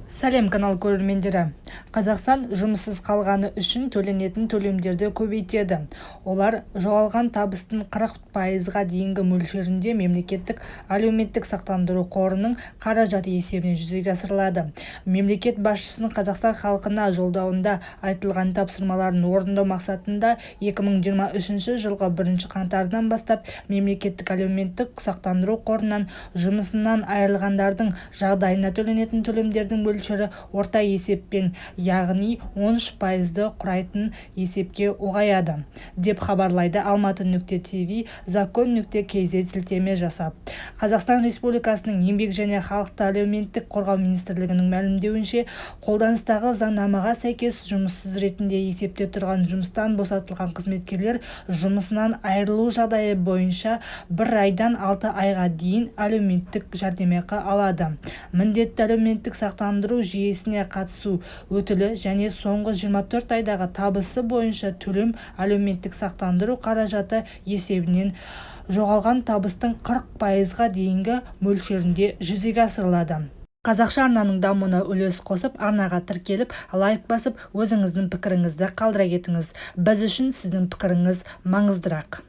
Сәлем канал көрермендері. Қазақстан жұмыссыз қалғаны үшін төленетін төлемдерді көбейтеді. Олар жоғалған табыстың 40%-ға дейінгі мөлшерінде мемлекеттік әлеуметтік сақтандыру қорының қаражаты есебінен жүзеге асырылады. Мемлекет басшысының Қазақстан халқына жолдауында айтылған тапсырмаларын орындау мақсатында 2023 жылғы 1 қаңтардан бастап мемлекеттік әлеуметтік сақтандыру қорынан жұмысынан айырылғандардың жағдайына төленетін төлемдердің мөлшері орта есеппен, яғни 13%-ды құрайтын есепке ұлғаяды, деп хабарлайды алматы.тв закон.кз сілтеме жасап. Қазақстан Республикасының еңбек және халықты әлеуметтік қорғау министрлігінің мәлімдеуінше, қолданыстағы заңнамаға сәйкес жұмыссыз ретінде есепте тұрған жұмыстан босатылған қызметкерлер жұмысынан айырылу жағдайы бойынша 1 айдан 6 айға дейін әлеуметтік жәрдемақы алады. Міндетті әлеуметтік сақтандыру жүйесіне қатысу өтілі және соңғы 24 айдағы табысы бойынша төлем әлеуметтік сақтандыру қаражаты есебінен жоғалған табыстың 40%-ға дейінгі мөлшерінде жүзеге асырылады. Қазақша арнаның дамуына үлес қосып, арнаға тіркеліп, лайк басып, өзіңіздің пікіріңізді қалдыра кетіңіз. Біз үшін сіздің пікіріңіз маңыздырақ.